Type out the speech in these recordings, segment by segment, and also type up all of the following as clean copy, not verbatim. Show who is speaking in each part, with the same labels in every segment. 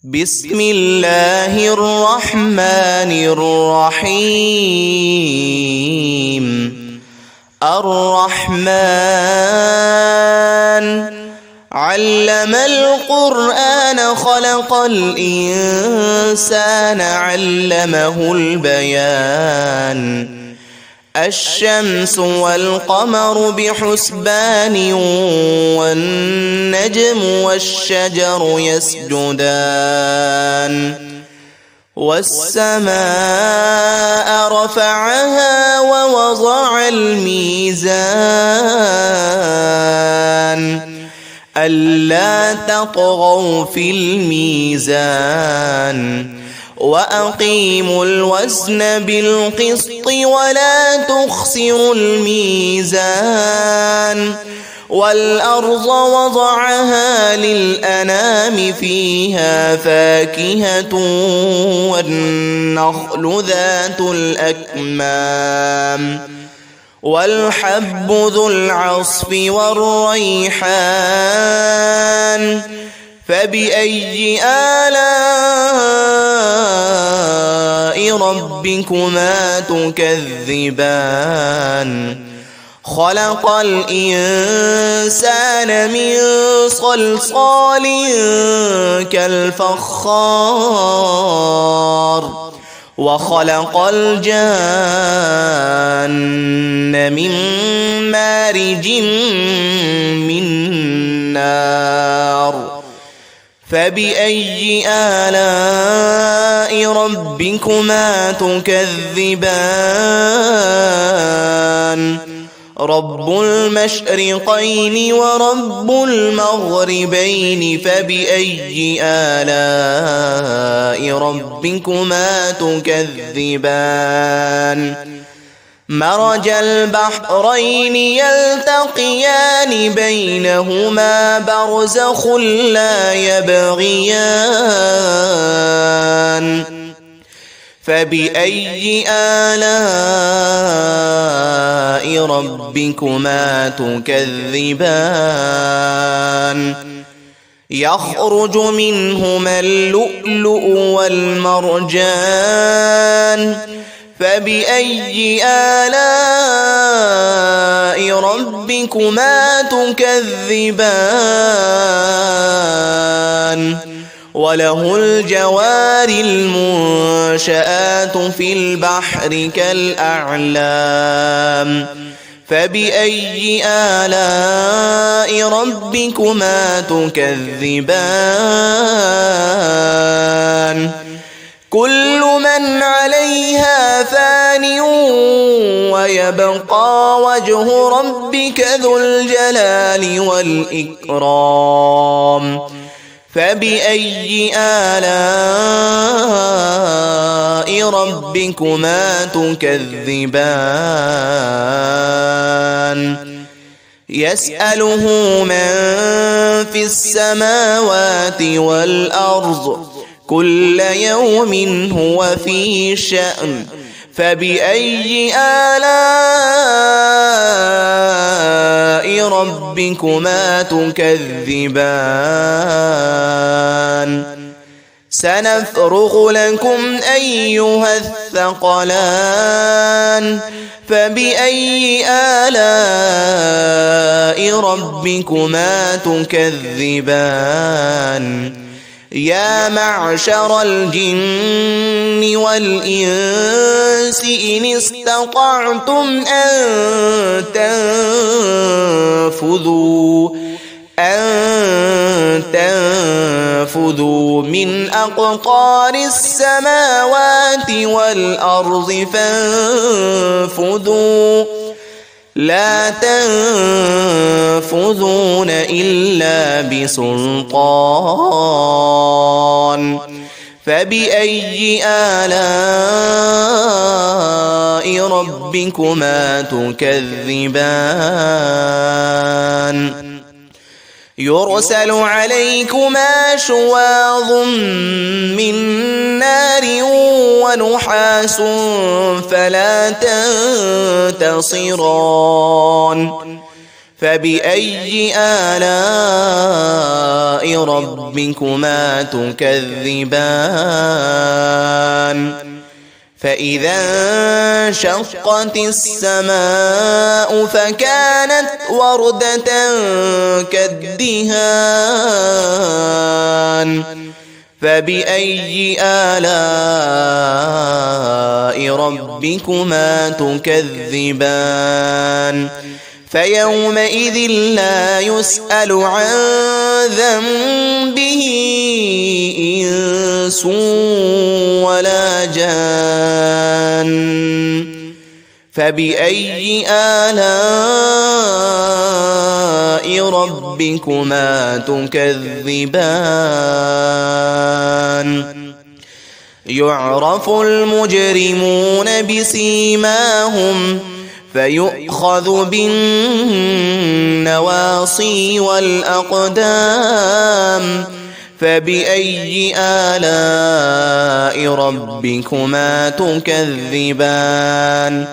Speaker 1: بسم الله الرحمن الرحيم. الرحمن علم القرآن خلق الإنسان علمه البيان. الشمس والقمر بحسبان والنجم والشجر يسجدان. والسماء رفعها ووضع الميزان ألا تطغوا في الميزان وأقيموا الوزن بالقسط ولا تخسروا الميزان. والأرض وضعها للأنام فيها فاكهة والنخل ذات الأكمام والحب ذو العصف والريحان. فبأي آلاء ربكما تكذبان؟ خلق الإنسان من صلصال كالفخار وخلق الجان من مارج من نار. فبأي آلاء ربكما تكذبان؟ رب المشرقين ورب المغربين. فبأي آلاء ربكما تكذبان؟ مرج البحرين يلتقيان بينهما برزخ لا يبغيان. فبأي آلاء ربكما تكذبان؟ يخرج منهما اللؤلؤ والمرجان. فبأي آلاء ربكما تكذبان؟ وله الجوار المنشآت في البحر كالأعلام. فبأي آلاء ربكما تكذبان؟ كل من عليها فان ويبقى وجه ربك ذو الجلال والإكرام. فبأي آلاء ربكما تكذبان؟ يسأله من في السماوات والأرض كل يوم هو في شأن. فبأي آلاء ربكما تكذبان؟ سنفرغ لكم أيها الثقلان. فبأي آلاء ربكما تكذبان؟ يا معشر الجن والإنس إن استطعتم أن تنفذوا من أقطار السماوات والأرض فانفذوا لا تنفذون إلا بسلطان. فبأي آلاء ربكما تكذبان؟ يرسل عليكما شواظ من نار ونحاس فلا تنتصران. فبأي آلاء ربكما تكذبان فإذا انشقت السماء فكانت وردة كالدهان فبأي آلاء ربكما تكذبان فيومئذ لا يسأل عن ذنبه إنس ولا جان فبأي آلاء ربكما تكذبان يعرف المجرمون بسيماهم فيؤخذ بالنواصي والأقدام فبأي آلاء ربكما تكذبان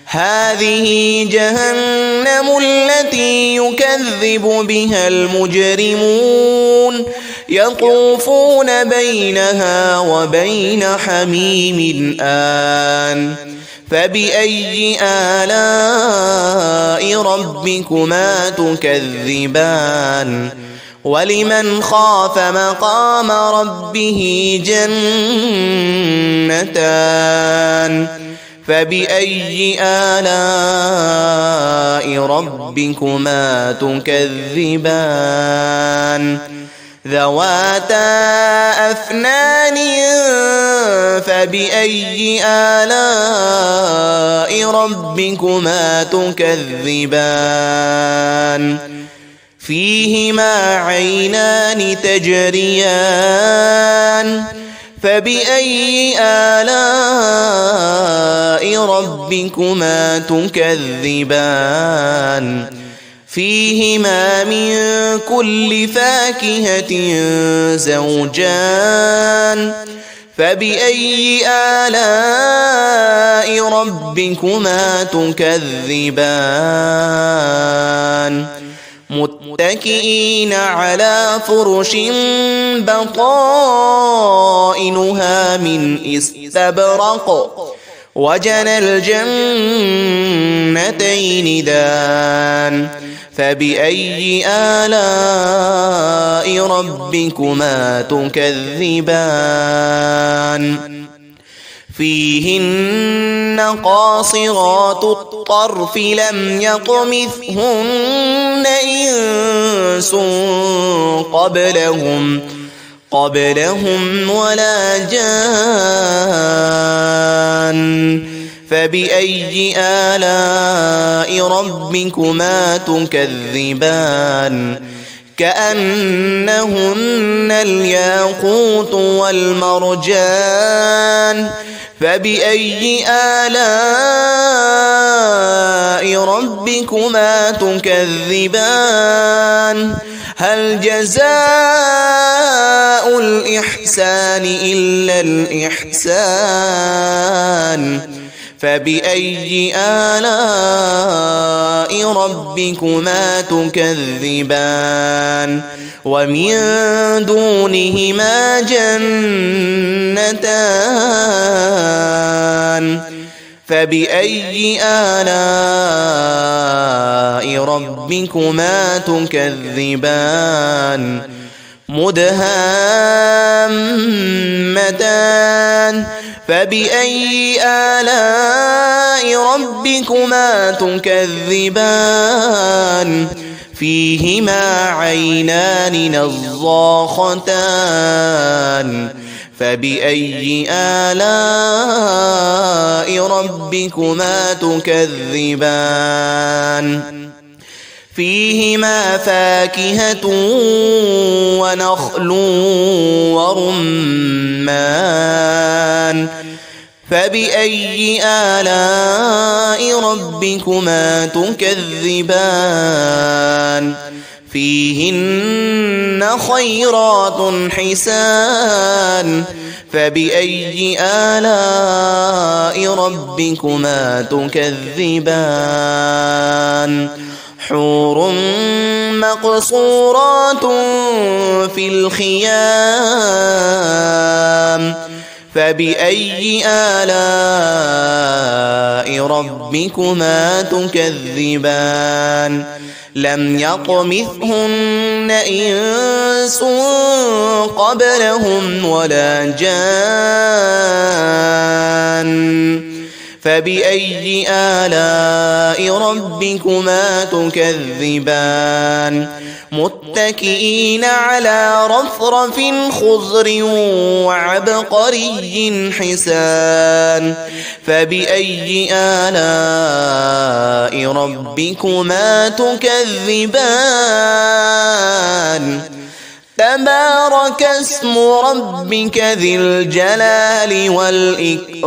Speaker 1: هذه جهنم التي يكذب بها المجرمون يطوفون بينها وبين حميم آن فبأي آلاء ربكما تكذبان ولمن خاف مقام ربه جنتان فبأي آلاء ربكما تكذبان ذواتا أفنان فبأي آلاء ربكما تكذبان فيهما عينان تجريان فبأي آلاء ربكما تكذبان فيهما من كل فاكهة زوجان فبأي آلاء ربكما تكذبان متكئين على فرش بطائنها من استبرق وجنى الجنتين دان فبأي آلاء ربكما تكذبان فيهن قاصرات الطرف لم يطمثهن إنس قبلهم ولا جان فبأي آلاء ربكما تكذبان كأنهن الياقوت والمرجان فبأي آلاء ربكما تكذبان هل جزاء الإحسان إلا الإحسان فبأي آلاء ربكما تكذبان ومن دونهما جنتان فبأي آلاء ربكما تكذبان مدهامتان فبأي آلاء ربكما تكذبان فيهما عينان نضاختان فبأي آلاء ربكما تكذبان فيهما فاكهة ونخل ورمان فبأي آلاء ربكما تكذبان فيهن خيرات حسان فبأي آلاء ربكما تكذبان حور مقصورات في الخيام فبأي آلاء ربكما تكذبان لم يطمثهن إنس قبلهم ولا جان فبأي آلاء ربكما تكذبان متكئين على رفرف خضر وعبقري حسان فبأي آلاء ربكما تكذبان تبارك اسم ربك ذي الجلال والإكرام